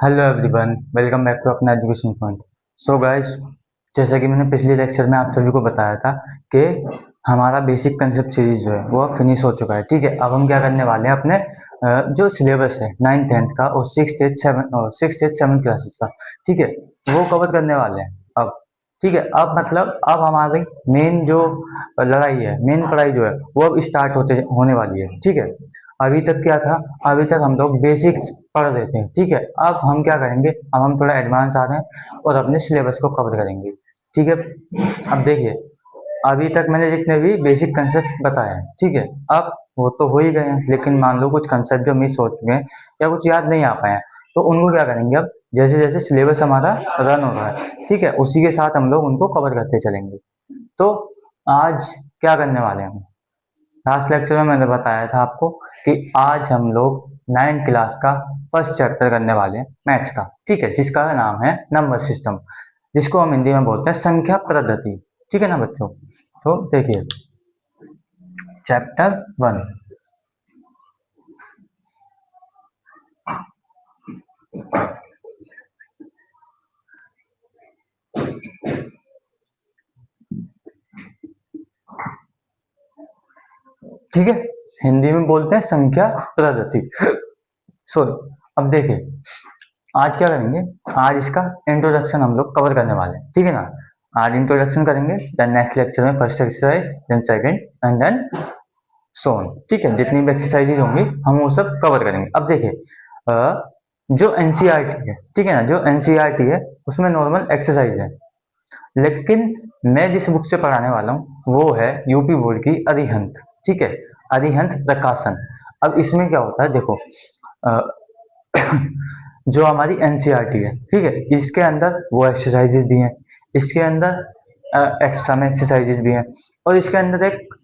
Hello everyone, welcome back to अपना education point. So guys, जैसा कि मैंने पिछले लेक्चर में आप सभी को बताया था कि हमारा बेसिक कंसेप्ट सीरीज जो है वो अब फिनिश हो चुका है। ठीक है, अब हम क्या करने वाले हैं अपने जो सिलेबस है 9th 10th का और 6th 8th 7 क्लासेस का, ठीक है, वो कवर करने वाले हैं अब। ठीक है, अब मतलब अब हमारी मेन जो लड़ाई है, मेन पढ़ाई जो है वो अब स्टार्ट होने वाली है। ठीक है, अभी तक क्या था, अभी तक हम लोग बेसिक्स पढ़ रहे थे। ठीक है, अब हम क्या करेंगे, अब हम थोड़ा एडवांस आ रहे हैं और अपने सिलेबस को कवर करेंगे। ठीक है, अब देखिए, अभी तक मैंने जितने भी बेसिक कंसेप्ट बताए हैं, ठीक है, अब वो तो हो ही गए हैं, लेकिन मान लो कुछ कंसेप्ट जो मिस हो चुके हैं या कुछ याद नहीं आ पाए हैं, तो उनको क्या करेंगे, अब जैसे जैसे सिलेबस हमारा रन हो रहा है, ठीक है, उसी के साथ हम लोग उनको कवर करते चलेंगे। तो आज क्या करने वाले हैं हम? लास्ट लेक्चर में मैंने बताया था आपको कि आज हम लोग 9th क्लास का फर्स्ट चैप्टर करने वाले हैं मैथ्स का। ठीक है, जिसका नाम है नंबर सिस्टम, जिसको हम हिंदी में बोलते हैं संख्या पद्धति। ठीक है ना बच्चों? तो देखिए, चैप्टर 1। ठीक है, हिंदी में बोलते हैं संख्या पद्धति। सॉरी। अब देखिए, आज क्या करेंगे, आज इसका इंट्रोडक्शन हम लोग कवर करने वाले हैं। ठीक है ना? आज इंट्रोडक्शन करेंगे, देन नेक्स्ट लेक्चर में first exercise, then second and then so on. ठीक है, जितनी भी एक्सरसाइजेज होंगी हम वो सब कवर करेंगे। अब देखिए, जो एनसीईआरटी है, ठीक है ना, जो एनसीईआरटी है उसमें नॉर्मल एक्सरसाइज है, लेकिन मैं जिस बुक से पढ़ाने वाला हूँ वो है यूपी बोर्ड की अरिहंत। ठीक है, अरिहंत प्रकाशन। अब इसमें क्या होता है देखो, अ, जो हमारी एनसीईआरटी है, ठीक है, इसके अंदर वो एक्सरसाइजेज भी हैं, इसके अंदर एक्स्ट्रा में एक्सरसाइजेज भी हैं, और इसके अंदर एक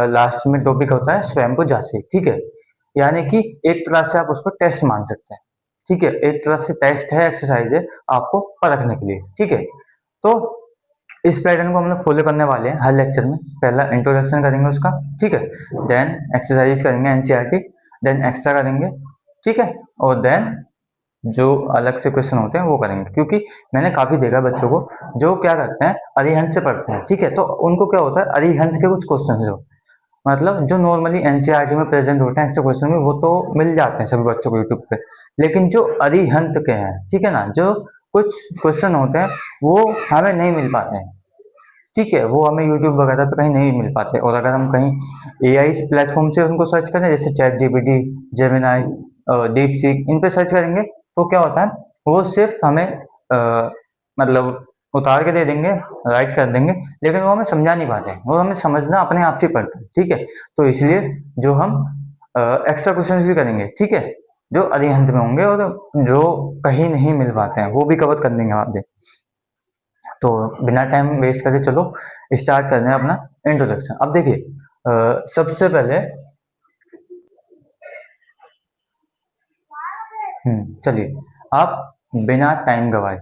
लास्ट में टॉपिक होता है स्वयं को जांचे। ठीक है, यानी कि एक तरह से आप उसको टेस्ट मान सकते हैं। ठीक है, एक तरह से टेस्ट है, एक्सरसाइज है आपको परखने के लिए। ठीक है, तो इस पैटर्न को हम लोग फॉलो करने वाले हैं हर लेक्चर में। पहला इंट्रोडक्शन करेंगे उसका, ठीक है, देन एक्सरसाइज करेंगे एनसीईआरटी, देन एक्स्ट्रा करेंगे, ठीक है, और देन जो अलग से क्वेश्चन होते हैं वो करेंगे। क्योंकि मैंने काफी देखा बच्चों को जो क्या करते हैं, अरिहंत से पढ़ते हैं, ठीक है, तो उनको क्या होता है, अरिहंत के कुछ क्वेश्चन जो मतलब जो नॉर्मली एनसीईआरटी में प्रेजेंट होते हैं ऐसे क्वेश्चन में, वो तो मिल जाते हैं सभी बच्चों को यूट्यूब पे, लेकिन जो अरिहंत के हैं, ठीक है ना, जो कुछ क्वेश्चन होते हैं वो हमें नहीं मिल पाते हैं। ठीक है, वो हमें यूट्यूब वगैरह पे कहीं नहीं मिल पाते, और अगर हम कहीं एआई प्लेटफॉर्म से उनको सर्च करें, जैसे chat GPT, Gemini, DeepSeek, इन पे सर्च करेंगे, तो क्या होता है, वो सिर्फ हमें मतलब उतार के दे देंगे, राइट कर देंगे, लेकिन वो हमें समझा नहीं पाते, वो हमें समझना अपने आप से पड़ता है। ठीक है, तो इसलिए जो हम एक्स्ट्रा क्वेश्चंस भी करेंगे, ठीक है, जो अरिहंत में होंगे और जो कहीं नहीं मिल पाते हैं वो भी कवर कर देंगे आगे। तो बिना टाइम वेस्ट करे चलो स्टार्ट करते हैं अपना इंट्रोडक्शन। अब देखिए, सबसे पहले चलिए, आप बिना टाइम गवाए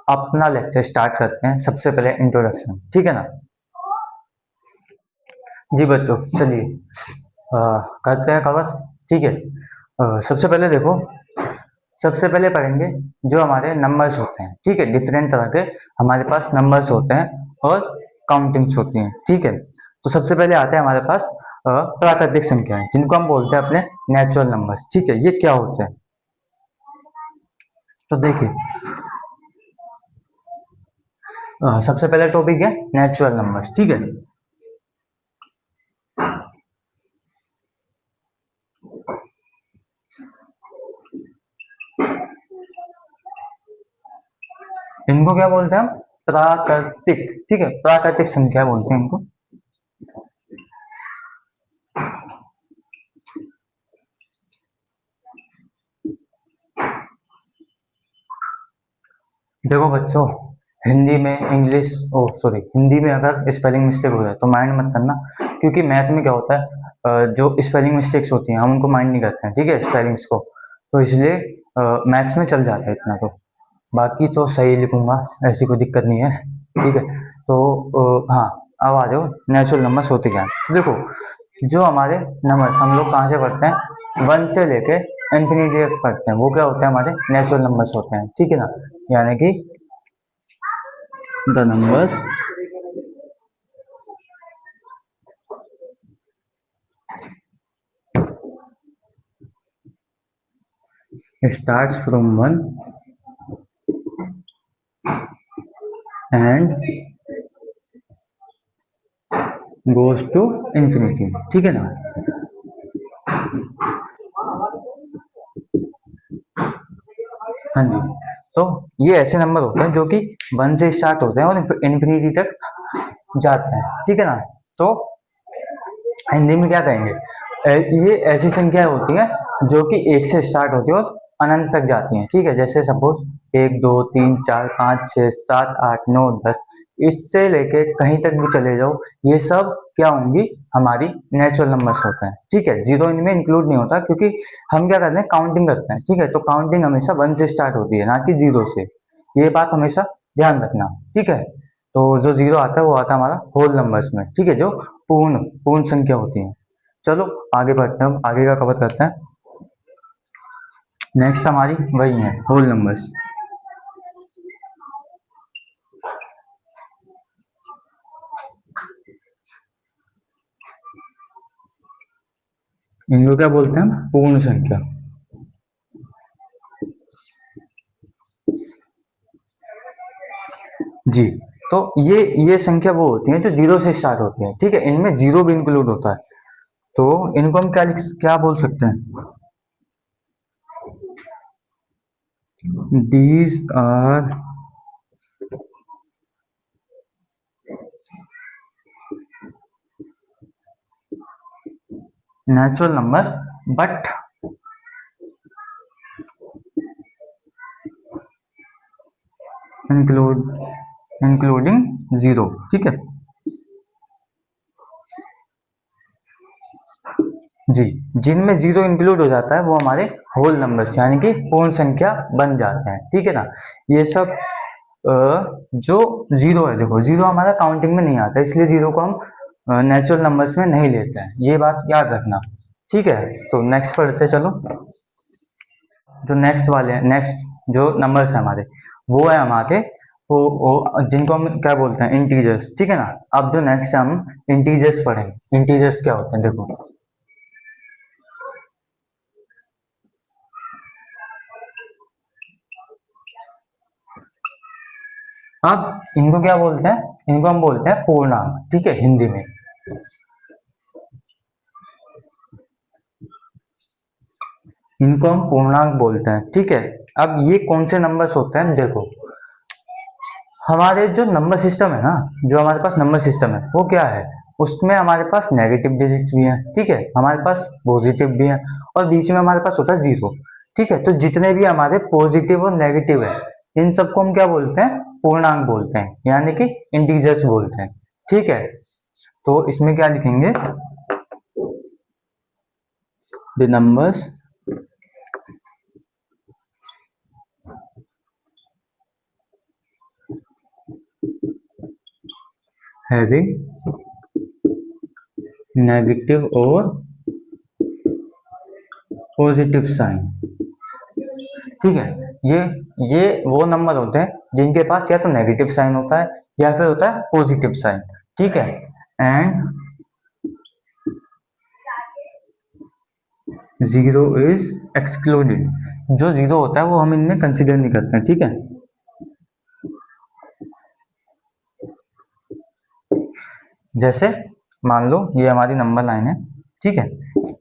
अपना लेक्चर स्टार्ट करते हैं। सबसे पहले इंट्रोडक्शन, ठीक है ना? जी बच्चों, चलिए करते हैं कवर। ठीक है, सबसे पहले देखो, सबसे पहले पढ़ेंगे जो हमारे नंबर्स होते हैं। ठीक है, डिफरेंट तरह के हमारे पास नंबर्स होते हैं और काउंटिंग्स होती हैं। ठीक है, तो सबसे पहले आते हैं हमारे पास प्राकृतिक संख्याएं, जिनको हम बोलते हैं अपने नेचुरल नंबर्स। ठीक है, ये क्या होते हैं? तो देखिए, सबसे पहले टॉपिक है नेचुरल नंबर्स। ठीक है, इनको क्या बोलते हैं हम? प्राकृतिक। ठीक है, प्राकृतिक संख्या बोलते हैं इनको। देखो बच्चों, हिंदी में इंग्लिश, ओ सॉरी, हिंदी में अगर स्पेलिंग मिस्टेक हो जाए तो माइंड मत करना, क्योंकि मैथ में क्या होता है, जो स्पेलिंग मिस्टेक्स होती हैं हम उनको माइंड नहीं करते हैं, ठीक है, स्पेलिंग्स को, तो इसलिए मैथ्स में चल जाता है इतना तो। बाकी तो सही लिखूंगा, ऐसी कोई दिक्कत नहीं है। ठीक है, तो हाँ, अब आ जाओ नेचुरल नंबर्स होते क्या हैं। तो देखो, जो हमारे नंबर हम लोग कहाँ से पढ़ते हैं, 1 से लेके इंफिनिटी तक पढ़ते हैं वो क्या होते हैं, हमारे नेचुरल नंबर्स होते हैं, ठीक है ना। यानी कि the numbers starts from one and goes to infinity, ठीक है ना। हाँ जी, तो ये ऐसे नंबर होते हैं जो कि वन से स्टार्ट होते हैं और इन्फिनिटी तक जाते हैं, ठीक है ना। तो हिंदी में क्या कहेंगे, ये ऐसी संख्या होती है जो कि एक से स्टार्ट होती है और अनंत तक जाती हैं, ठीक है। जैसे सपोज एक दो तीन चार पाँच छः सात आठ नौ दस, इससे लेके कहीं तक भी चले जाओ, ये सब क्या होंगी, हमारी नेचुरल नंबर्स होते हैं, ठीक है। जीरो इनमें इंक्लूड नहीं होता क्योंकि हम क्या करते हैं, काउंटिंग करते हैं, ठीक है। तो काउंटिंग हमेशा वन से स्टार्ट होती है, ना कि जीरो से। ये बात हमेशा ध्यान रखना, ठीक है। तो जो जीरो आता है वो आता है हमारा होल नंबर्स में, ठीक है, जो पूर्ण पूर्ण संख्या होती है। चलो आगे बढ़ते हैं, हम आगे का कवर करते हैं। नेक्स्ट हमारी वही है, होल नंबर्स। इनको क्या बोलते हैं, पूर्ण संख्या। जी, तो ये संख्या वो होती है जो जीरो से स्टार्ट होती है, ठीक है। इनमें जीरो भी इंक्लूड होता है, तो इनको हम क्या बोल सकते हैं, these are natural number but include including zero, ठीक है। जी, जिनमें जीरो इंक्लूड हो जाता है वो हमारे होल नंबर्स यानी कि पूर्ण संख्या बन जाते हैं, ठीक है ना। ये सब जो जीरो है, देखो जीरो हमारा काउंटिंग में नहीं आता, इसलिए जीरो को हम नेचुरल नंबर्स में नहीं लेते हैं, ये बात याद रखना, ठीक है। तो नेक्स्ट पढ़ते चलो। जो नेक्स्ट वाले हैं, नेक्स्ट जो नंबर्स है हमारे, वो है हमारे जिनको हम क्या बोलते हैं, इंटीजर्स, ठीक है ना। अब जो नेक्स्ट हम इंटीजर्स पढ़ेंगे, इंटीजर्स क्या होते हैं देखो। अब इनको क्या बोलते हैं, इनको हम बोलते हैं पूर्णांक, ठीक है, हिंदी में। इनको हम पूर्णांक बोलते हैं, ठीक है। अब ये कौन से नंबर्स होते हैं देखो, हमारे जो नंबर सिस्टम है ना, जो हमारे पास नंबर सिस्टम है वो क्या है, उसमें हमारे पास नेगेटिव डिजिट्स भी हैं, ठीक है, हमारे पास पॉजिटिव भी हैं, और बीच में हमारे पास होता है जीरो, ठीक है। तो जितने भी हमारे पॉजिटिव और नेगेटिव है, इन सबको हम क्या बोलते हैं, पूर्णांक बोलते हैं, यानी कि इंटीजर्स बोलते हैं, ठीक है। तो इसमें क्या लिखेंगे, द नंबर्स हैविंग नेगेटिव और पॉजिटिव साइन, ठीक है। ये वो नंबर होते हैं जिनके पास या तो नेगेटिव साइन होता है या फिर होता है पॉजिटिव साइन, ठीक है। एंड जीरो इज एक्सक्लूडेड, जो जीरो होता है वो हम इनमें कंसीडर नहीं करते हैं, ठीक है। जैसे मान लो ये हमारी नंबर लाइन है, ठीक है,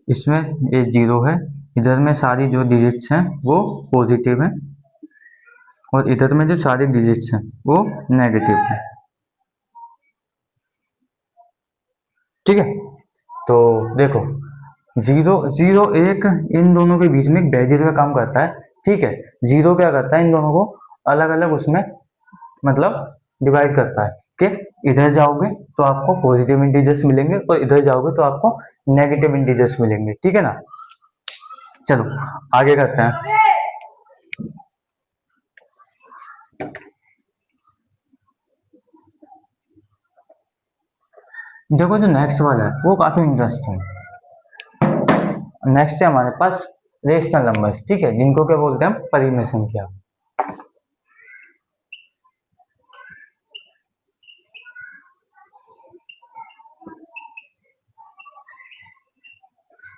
इसमें ये जीरो है, इधर में सारी जो डिजिट्स हैं वो पॉजिटिव है, और इधर में जो सारे डिजिट्स हैं वो नेगेटिव है, ठीक है। तो देखो, जीरो जीरो एक इन दोनों के बीच में एक बैरियर का काम करता है, ठीक है। जीरो क्या करता है, इन दोनों को अलग अलग उसमें मतलब डिवाइड करता है कि इधर जाओगे तो आपको पॉजिटिव इंटीजर्स मिलेंगे और इधर जाओगे तो आपको नेगेटिव इंटीजर्स मिलेंगे, ठीक है ना। चलो आगे करते हैं। देखो जो नेक्स्ट वाला है वो काफी इंटरेस्टिंग है। नेक्स्ट है हमारे पास रेशनल नंबर्स, ठीक है, जिनको क्या बोलते हैं हम, परिमेय संख्या।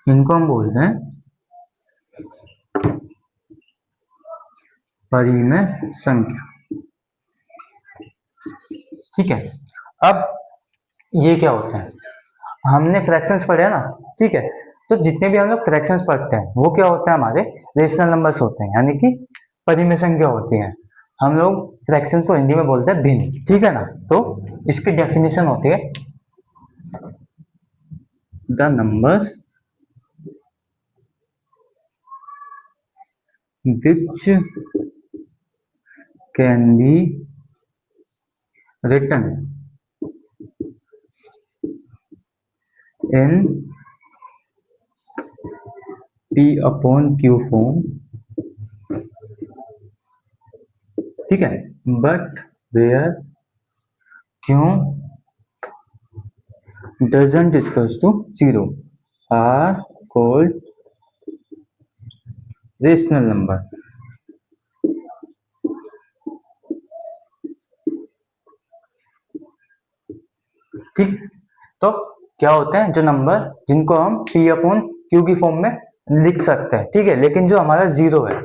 इनको हम बोलते हैं परिमेय संख्या, ठीक है। अब ये क्या होता है, हमने फ्रैक्शंस पढ़े हैं ना, ठीक है। तो जितने भी हम लोग फ्रैक्शंस पढ़ते हैं वो क्या होते हैं, हमारे रेशनल नंबर्स होते हैं, यानी कि परिमेय संख्या होती है। हम लोग फ्रैक्शंस को हिंदी में बोलते हैं भिन्न, ठीक है ना। तो इसकी डेफिनेशन होती है the numbers which can be written in P upon Q form, ठीक है, but where Q doesn't equals to 0 are called rational number, ठीक। तो क्या होते हैं, जो नंबर जिनको हम P अपॉन Q की फॉर्म में लिख सकते हैं, ठीक है, लेकिन जो हमारा जीरो है,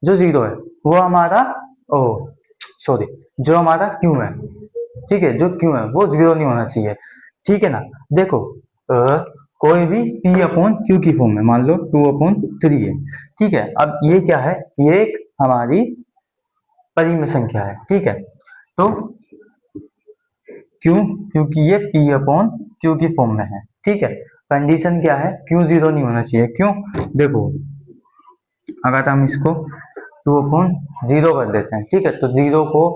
जो जीरो है वो हमारा, ओ सॉरी, जो हमारा Q है, ठीक है, जो Q है वो जीरो नहीं होना चाहिए, ठीक है ना। देखो कोई भी P अपॉन Q की फॉर्म में, मान लो 2/3 है, ठीक है। अब ये क्या है, ये एक हमारी परिमेय संख्या है, ठीक है। तो क्यों, क्योंकि ये P अपॉन Q की फॉर्म में है, ठीक है। कंडीशन क्या है, Q जीरो नहीं होना चाहिए, क्यों, देखो अगर हम इसको 2/0 कर देते हैं, ठीक है, तो जीरो को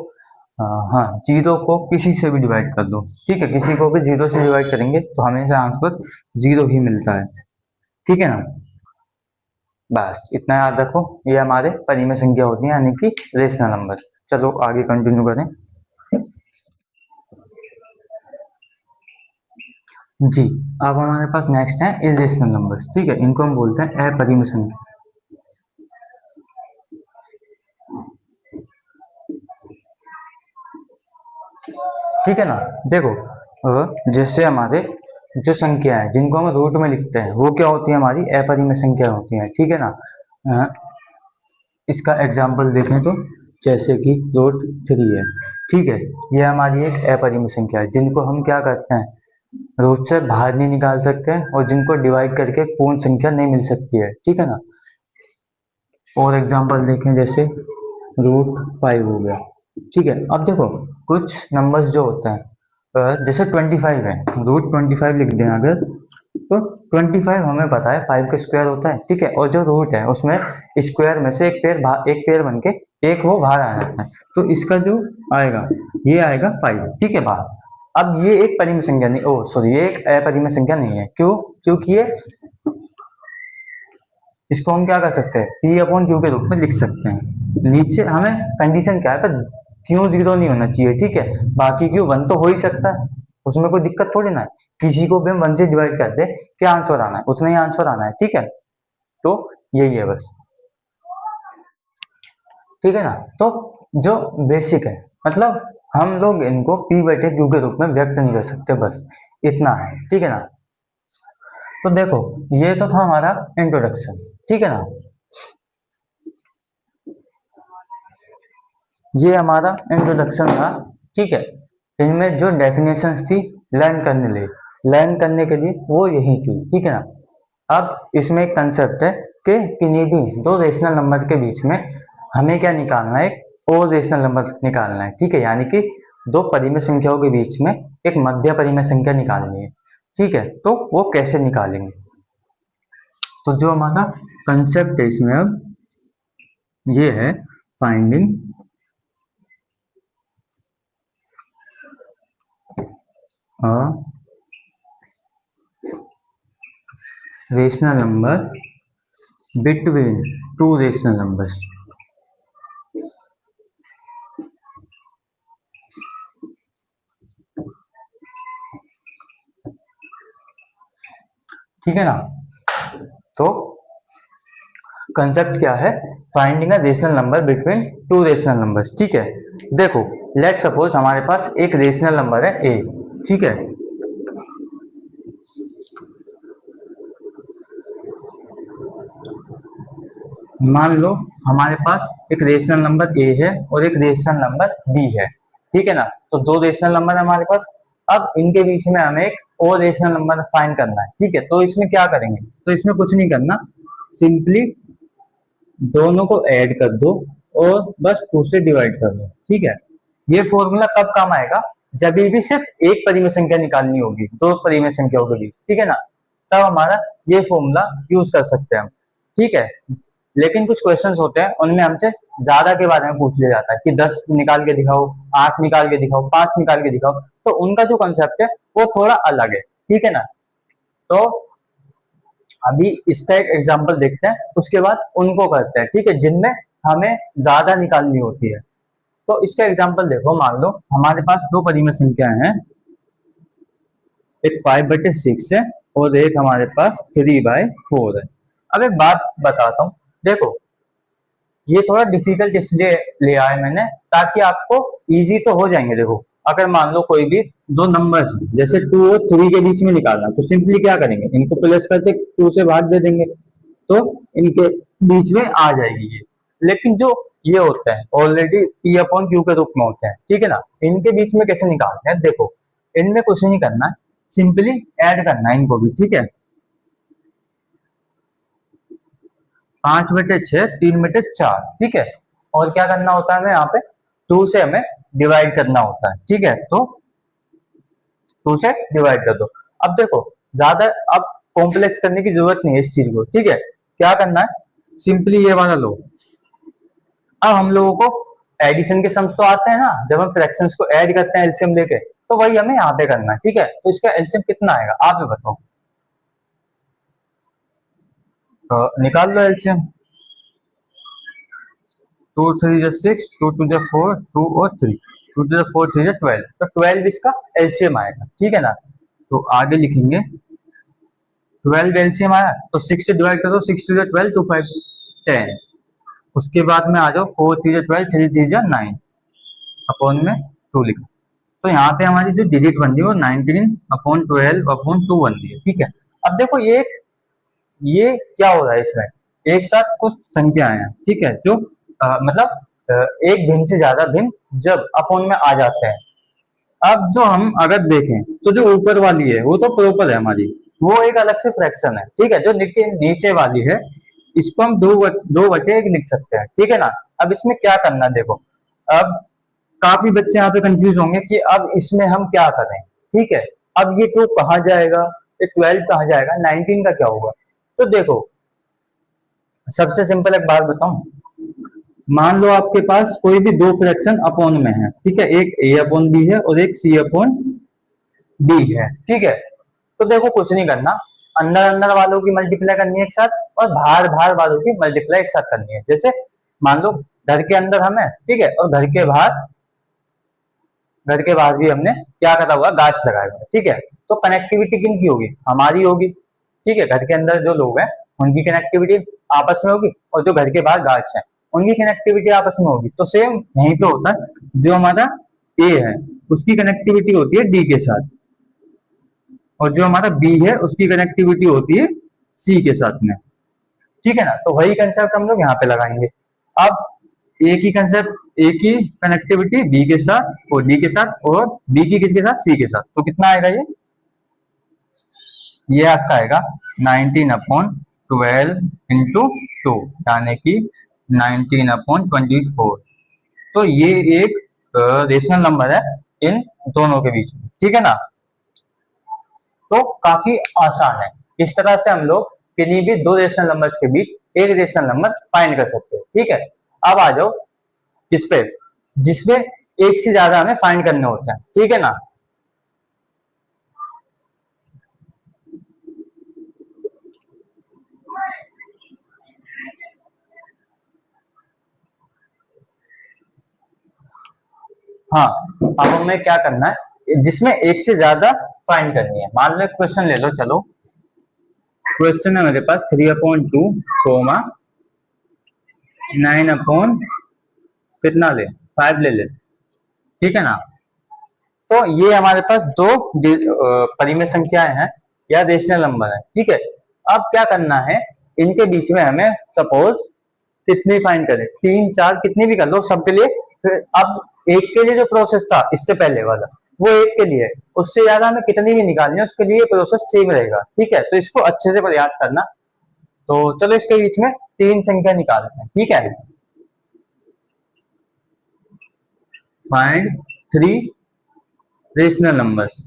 हाँ, जीरो को किसी से भी डिवाइड कर दो, ठीक है, किसी को भी जीरो से डिवाइड करेंगे तो हमेशा आंसर जीरो ही मिलता है, ठीक है ना। बस इतना याद रखो, ये हमारे परिमेय संख्या होती है, यानी कि रेशनल नंबर। चलो आगे कंटिन्यू करें। जी, अब हमारे पास नेक्स्ट है इरेशनल नंबर्स, ठीक है, इनको हम बोलते हैं अपरिमेय संख्या, ठीक है ना। देखो जैसे हमारे जो संख्या है जिनको हम रूट में लिखते हैं वो क्या होती है, हमारी अपरिमेय संख्या होती है, ठीक है ना। अ, इसका एग्जाम्पल देखें तो जैसे कि रूट 3 है, ठीक है, ये हमारी एक अपरिमेय संख्या है, जिनको हम क्या करते हैं, रूट से बाहर नहीं निकाल सकते हैं, और जिनको डिवाइड करके पूर्ण संख्या नहीं मिल सकती है, ठीक है ना। और एग्जांपल देखें जैसे रूट 5 हो गया, ठीक है। अब देखो कुछ नंबर्स जो होते हैं जैसे 25 है, रूट 25 लिख दें अगर, तो 25 हमें पता है 5 का स्क्वायर होता है, ठीक है, और जो रूट है उसमें स्क्वायर में से एक पेयर बन के एक वो बाहर आ जाता है, तो इसका जो आएगा ये आएगा 5, ठीक है, बाहर। अब ये एक परिमेय संख्या नहीं, ओ सॉरी, ये एक अपरिमेय संख्या नहीं है, क्यों, क्योंकि ये, इसको हम क्या कर सकते हैं, पी अपॉन क्यू के रूप में लिख सकते हैं। नीचे हमें कंडीशन क्या है, पर क्यू जीरो नहीं होना चाहिए, ठीक है, बाकी क्यू वन तो हो ही सकता है, उसमें कोई दिक्कत थोड़ी ना है, किसी को भी हम वन से डिवाइड कर दे, क्या आंसर आना है, उतना ही आंसर आना है, ठीक है। तो यही है बस, ठीक है ना। तो जो बेसिक है, मतलब हम लोग इनको पी बटे क्यू के रूप में व्यक्त नहीं कर सकते, बस इतना है, ठीक है ना। तो देखो ये तो था हमारा इंट्रोडक्शन, ठीक है ना। ये हमारा इंट्रोडक्शन था, ठीक है। इनमें जो डेफिनेशंस थी लर्न करने के लिए वो यही थी, ठीक है ना। अब इसमें एक कंसेप्ट है कि किन्हीं भी दो रेशनल नंबर के बीच में हमें क्या निकालना है, एक और रेशनल नंबर निकालना है, ठीक है, यानी कि दो परिमेय संख्याओं के बीच में एक मध्य परिमेय संख्या निकालनी है, ठीक है। तो वो कैसे निकालेंगे, तो जो हमारा कंसेप्ट है इसमें अब ये है finding a rational number between two rational numbers, ठीक है ना। तो कंसेप्ट क्या है, finding a rational number between two rational numbers. ठीक है, देखो लेट सपोज हमारे पास एक रेशनल नंबर है ए। ठीक है, मान लो हमारे पास एक रेशनल नंबर ए है और एक रेशनल नंबर बी है। ठीक है ना, तो दो रेशनल नंबर है हमारे पास। अब इनके बीच में हमें एक और रेशनल नंबर फाइंड करना है। ठीक है, तो इसमें क्या करेंगे, तो इसमें कुछ नहीं करना, सिंपली दोनों को ऐड कर दो और बस 2 से डिवाइड कर दो। ठीक है, ये फॉर्मूला कब काम आएगा, जब भी सिर्फ एक परिमेय संख्या निकालनी होगी दो परिमेय संख्याओं के बीच। ठीक है ना, तब हमारा ये फॉर्मूला यूज कर सकते हैं हम। ठीक है, लेकिन कुछ क्वेश्चंस होते हैं उनमें हमसे ज्यादा के बारे में पूछ लिया जाता है कि 10 निकाल के दिखाओ, 8 निकाल के दिखाओ, 5 निकाल के दिखाओ, तो उनका जो कंसेप्ट है वो थोड़ा अलग है। ठीक है ना, तो अभी इसका एक एग्जांपल देखते हैं, उसके बाद उनको करते हैं। ठीक है, जिनमें हमें ज्यादा निकालनी होती है। तो इसका एग्जांपल देखो, मान लो हमारे पास दो परिमेय संख्याएं हैं, एक 5/6 है और एक हमारे पास 3/4 है। अब एक बात बताता हूँ, देखो ये थोड़ा डिफिकल्ट इसलिए ले आया मैंने ताकि आपको इजी तो हो जाएंगे। देखो अगर मान लो कोई भी दो नंबर्स जैसे 2 और 3 के बीच में निकालना, तो सिंपली क्या करेंगे, इनको प्लस करके 2 से भाग दे देंगे, तो इनके बीच में आ जाएगी ये। लेकिन जो ये होता है ऑलरेडी P/Q के रूप में होते हैं। ठीक है ना, इनके बीच में कैसे निकालते हैं, देखो इनमें कुछ नहीं करना है, सिंपली ऐड करना है इनको भी। ठीक है, 5/6 3/4। ठीक है, और क्या करना होता है हमें यहाँ पे, 2 से हमें डिवाइड करना होता है। ठीक है, तो 2 से डिवाइड कर दो। अब देखो ज्यादा अब कॉम्प्लेक्स करने की जरूरत नहीं है इस चीज को। ठीक है, क्या करना है, सिंपली ये वाला लो। अब हम लोगों को एडिशन के सम्स तो आते हैं ना, जब हम फ्रैक्शंस को ऐड करते हैं एलसीएम लेके, तो वही हमें यहाँ पे करना है। ठीक है, तो इसका एलसीएम कितना आएगा आप भी बताओ, तो निकाल लो एलसीएम। 2 3 6, 2 2 4, 2 और 3, 2 2 4 3 12, तो 12 इसका एलसीएम आएगा। ठीक है ना, तो आगे लिखेंगे 12 एलसीएम आया तो 6 से डिवाइड करो, 6 2 12, 2 5 10। उसके बाद में आ जाओ 4 3 12, 3 3 9, अपॉन में 2 लिखा। तो यहाँ पे हमारी जो डिजिट बन रही है वो 19/12/2 बन रही है। ठीक है, अब देखो ये क्या हो रहा है, इसमें एक साथ कुछ संख्याएं हैं। ठीक है, जो मतलब एक भिन्न से ज्यादा भिन्न जब अपॉन में आ जाते हैं। अब जो हम अगर देखें तो जो ऊपर वाली है वो तो प्रॉपर है हमारी, वो एक अलग से फ्रैक्शन है। ठीक है, जो नीचे वाली है इसको हम 2/1 लिख सकते हैं। ठीक है ना, अब इसमें क्या करना है देखो, अब काफी बच्चे यहाँ पे कंफ्यूज होंगे कि अब इसमें हम क्या करें। ठीक है, अब ये 2 कहाँ जाएगा, ये 12 कहाँ जाएगा, 19 का क्या होगा। तो देखो सबसे सिंपल एक बात बताऊं, मान लो आपके पास कोई भी दो फ्रैक्शन अपॉन में है। ठीक है, एक A/B है और एक C/D है। ठीक है, तो देखो कुछ नहीं करना, अंदर अंदर वालों की मल्टीप्लाई करनी है एक साथ और बाहर बाहर वालों की मल्टीप्लाई एक साथ करनी है। जैसे मान लो घर के अंदर हम है, ठीक है, और घर के बाहर भी हमने क्या करा हुआ, गाछ लगाया हुआ है। ठीक है, तो कनेक्टिविटी किन की होगी, हमारी होगी। ठीक है, घर के अंदर जो लोग हैं उनकी कनेक्टिविटी आपस में होगी और जो घर के बाहर गाछ है उनकी कनेक्टिविटी आपस में होगी। तो सेम यहीं पे होता है, जो हमारा ए है उसकी कनेक्टिविटी होती है डी के साथ और जो हमारा बी है उसकी कनेक्टिविटी होती है सी के साथ में। ठीक है ना, तो वही कंसेप्ट हम लोग यहाँ पे लगाएंगे। अब ए की कंसेप्ट, ए की कनेक्टिविटी बी के साथ और डी के साथ और बी की किसके साथ, सी के साथ, तो कितना आएगा ये आपका आएगा 19/12 × 2 यानी कि 19/24। तो ये एक रेशनल नंबर है इन दोनों के बीच में। ठीक है ना, तो काफी आसान है, इस तरह से हम लोग किन्हीं भी दो रेशनल नंबर्स के बीच एक रेशनल नंबर फाइंड कर सकते हो। ठीक है, अब आ जाओ किस पे, जिसपे एक से ज्यादा हमें फाइंड करने होते हैं। ठीक है ना, हाँ अब हमें क्या करना है, जिसमें एक से ज्यादा फाइंड करनी है। मान लो एक क्वेश्चन ले लो, चलो क्वेश्चन है मेरे पास 3/2, 9 कितना ले 5 ले ले, ठीक है ना। तो ये हमारे पास दो परिमेय संख्याएं हैं या रेशनल नंबर है, ठीक है। अब क्या करना है, इनके बीच में हमें सपोज कितनी फाइंड करें, 3 4 कितनी भी कर लो सबके लिए। फिर अब एक के लिए जो प्रोसेस था इससे पहले वाला वो एक के लिए, उससे ज्यादा हमें कितनी भी निकालनी है उसके लिए प्रोसेस सेम रहेगा, ठीक है। तो इसको अच्छे से याद करना। तो चलो इसके बीच में 3 संख्या निकालते हैं, ठीक है। Find 3 rational numbers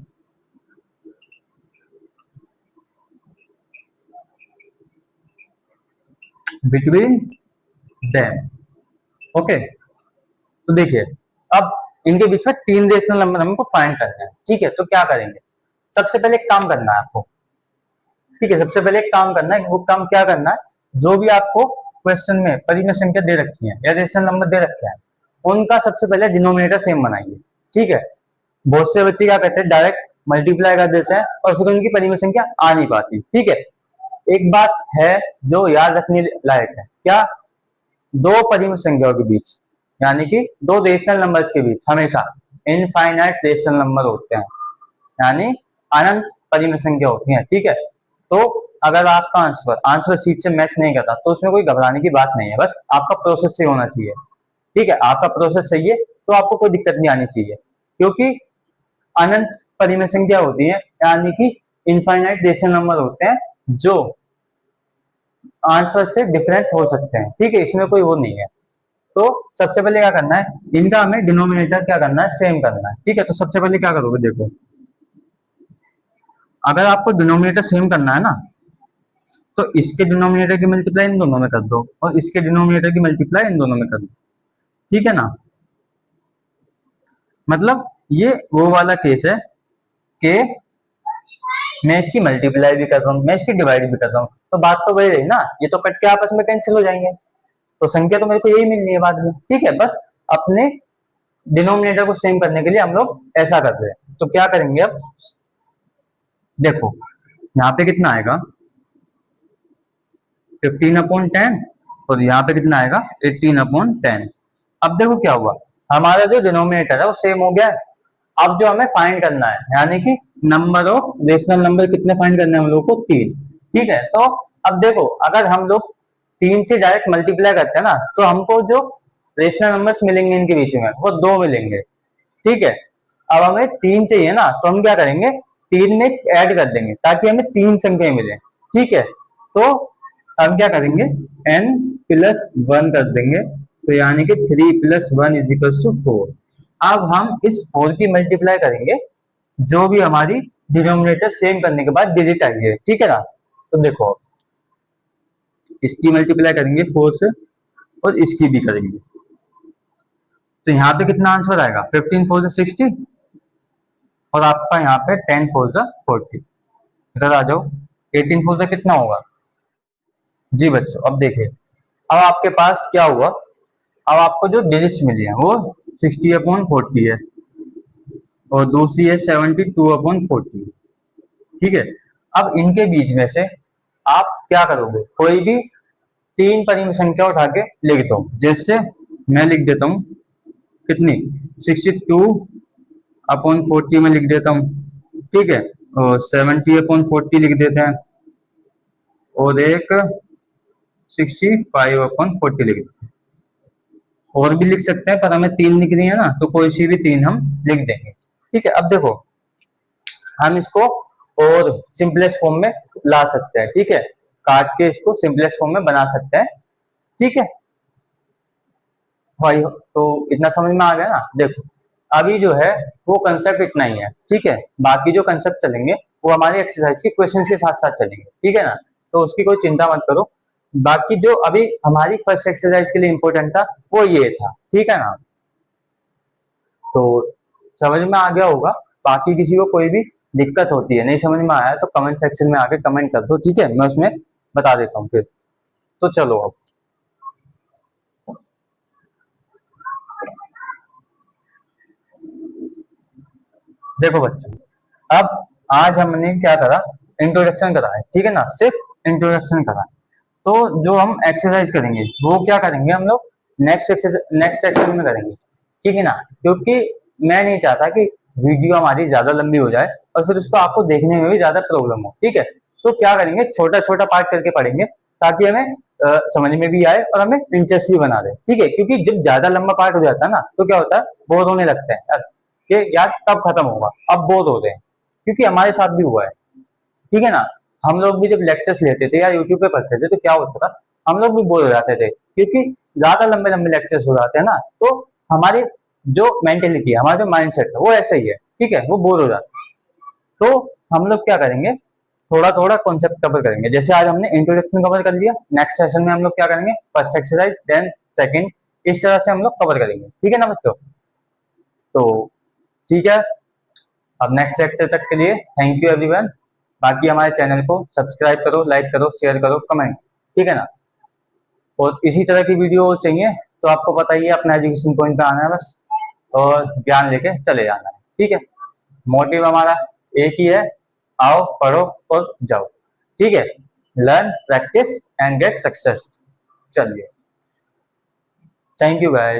between them, okay. तो देखिए अब इनके बीच में 3 रेशनल नंबर हमको फाइंड करना है, ठीक है। तो क्या करेंगे, सबसे पहले एक काम करना है आपको, ठीक है। सबसे पहले एक काम करना है, वो काम क्या करना है, जो भी आपको क्वेश्चन में परिमेय संख्या दे रखी है या रेशनल नंबर दे रखे हैं उनका सबसे पहले डिनोमिनेटर सेम बनाइए, ठीक है। बहुत से बच्चे क्या करते हैं, डायरेक्ट मल्टीप्लाई कर देते हैं और फिर उनकी परिमेय संख्या आ नहीं पाती, ठीक है। एक बात है जो याद रखने लायक है, क्या, दो परिमेय संख्याओं के बीच यानी कि दो रेशनल नंबर्स के बीच हमेशा इनफाइनाइट रेशनल नंबर होते हैं, यानी अनंत परिमेय संख्या होती है, ठीक है। तो अगर आपका आंसर आंसर शीट से मैच नहीं करता तो उसमें कोई घबराने की बात नहीं है, बस आपका प्रोसेस सही होना चाहिए, ठीक है। आपका प्रोसेस सही है तो आपको कोई दिक्कत नहीं आनी चाहिए, क्योंकि अनंत परिमेय संख्या होती है यानी कि इनफाइनाइट रेशनल नंबर होते हैं जो आंसर से डिफरेंट हो सकते हैं, ठीक है। इसमें कोई वो नहीं है। तो सबसे पहले क्या करना है, इनका हमें डिनोमिनेटर क्या करना है, सेम करना है, ठीक है। तो सबसे पहले क्या करोगे, देखो अगर आपको डिनोमिनेटर सेम करना है ना तो इसके डिनोमिनेटर की मल्टीप्लाई इन दोनों में कर दो और इसके डिनोमिनेटर की मल्टीप्लाई इन दोनों में कर दो, ठीक है ना। मतलब ये वो वाला केस है कि मैं इसकी मल्टीप्लाई भी कर रहा हूँ मैं इसकी डिवाइड भी कर रहा हूँ, तो बात तो वही रही ना, ये तो कट के आपस में कैंसिल हो जाएंगे, तो संख्या तो मेरे को यही मिलनी है बाद में, ठीक है। बस अपने डिनोमिनेटर को सेम करने के लिए हम लोग ऐसा कर रहे हैं। तो क्या करेंगे अब, देखो यहाँ पे कितना आएगा 15/10 और यहाँ पे कितना आएगा 18/10। अब देखो क्या हुआ, हमारा जो डिनोमिनेटर है वो सेम हो गया है। अब जो हमें फाइंड करना है यानी कि नंबर ऑफ रेशनल नंबर कितने फाइंड करने हैं हम लोग को, 3, ठीक है। तो अब देखो अगर हम लोग 3 से डायरेक्ट मल्टीप्लाई करते हैं ना तो हमको जो रेशनल नंबर्स मिलेंगे इनके बीच में वो 2 मिलेंगे, ठीक है। अब हमें 3 चाहिए ना तो हम क्या करेंगे, 3 में ऐड कर देंगे ताकि हमें 3 संख्या मिले, ठीक है। तो हम क्या करेंगे, n+1 कर देंगे, तो यानी कि 3+1 = 4। अब हम इस 4 की मल्टीप्लाई करेंगे जो भी हमारी डिनोमिनेटर सेम करने के बाद डिजिट आई है, ठीक है ना। तो देखो इसकी मल्टीप्लाई करेंगे 4 से और इसकी भी करेंगे, तो यहाँ पे कितना आंसर आएगा, 15 4 60 और आपका यहाँ पे 10 4 40। इधर आ जाओ, 18 4 कितना होगा, जी बच्चों अब देखिए अब आपके पास क्या हुआ, अब आपको जो डिजिट्स मिली है वो 60/40 है और दूसरी है 72/40, ठीक है। अब इनके बीच में से आप क्या करोगे, कोई भी 3 परिमेय संख्या उठा के लिख दो, जैसे मैं लिख देता हूँ कितनी 62/40 में लिख देता हूँ, ठीक है। और 70/40 लिख देते हैं और एक 65/40 लिख देते हैं, और भी लिख सकते हैं पर हमें 3 लिख रही है ना तो कोई सी भी 3 हम लिख देंगे, ठीक है। अब देखो हम इसको और सिंपलेस्ट फॉर्म में ला सकते हैं, ठीक है। काट के इसको सिंपलेस्ट फॉर्म में बना सकते हैं, ठीक है भाई। तो इतना समझ में आ गया ना, देखो अभी जो है वो कंसेप्ट इतना ही है, ठीक है। बाकी जो कंसेप्ट चलेंगे वो हमारे एक्सरसाइज के क्वेश्चन के साथ साथ चलेंगे, ठीक है ना। तो उसकी कोई चिंता मत करो। बाकी जो अभी हमारी फर्स्ट एक्सरसाइज के लिए इंपॉर्टेंट था वो ये था, ठीक है ना। तो समझ में आ गया होगा। बाकी किसी को कोई भी दिक्कत होती है, नहीं समझ में आया तो कमेंट सेक्शन में आके कमेंट कर दो, ठीक है। मैं उसमें बता देता हूँ फिर। तो चलो अब देखो बच्चों, अब आज हमने क्या करा, इंट्रोडक्शन करा है, ठीक है ना, सिर्फ इंट्रोडक्शन करा है। तो जो हम एक्सरसाइज करेंगे वो क्या करेंगे हम लोग नेक्स्ट सेक्शन में करेंगे, ठीक है ना। क्योंकि मैं नहीं चाहता कि वीडियो हमारी ज्यादा लंबी हो जाए और फिर उसको आपको देखने में भी ज्यादा प्रॉब्लम हो, ठीक है। तो क्या करेंगे, छोटा छोटा पार्ट करके पढ़ेंगे ताकि हमें समझ में भी आए और हमें इंटरेस्ट भी बना दे, ठीक है। क्योंकि जब ज्यादा लंबा पार्ट हो जाता है ना तो क्या होता है, बोर होने लगता है यार, कि यार कब खत्म होगा, अब बोर हो रहे हैं। क्योंकि हमारे साथ भी हुआ है, ठीक है ना। हम लोग भी जब लेक्चर्स लेते थे या यूट्यूब पे पढ़ते थे तो क्या होता था, हम लोग भी बोर हो जाते थे क्योंकि ज्यादा लंबे लंबे लेक्चर्स हो जाते हैं ना, तो हमारी जो मेंटेलिटी है, हमारा जो माइंड सेट है वो ऐसा ही है, ठीक है, वो बोर हो जाता है। तो हम लोग क्या करेंगे, थोड़ा थोड़ा कॉन्सेप्ट कवर करेंगे। जैसे आज हमने इंट्रोडक्शन कवर कर लिया, नेक्स्ट सेशन में हम लोग क्या करेंगे, फर्स्ट एक्सरसाइज देन सेकंड, इस तरह से हम लोग कवर करेंगे, ठीक है ना बच्चों। तो ठीक है, अब नेक्स्ट लेक्चर तक के लिए थैंक यू एवरीवन। बाकी हमारे चैनल को सब्सक्राइब करो, लाइक करो, शेयर करो, कमेंट, ठीक है ना। और इसी तरह की वीडियो चाहिए तो आपको पता ही है, अपना एजुकेशन पॉइंट पे आना है बस, और ज्ञान लेके चले जाना है, ठीक है। मोटिव हमारा एक ही है, आओ पढ़ो और जाओ, ठीक है। Learn, practice and get success. चलिए, थैंक यू गाइस।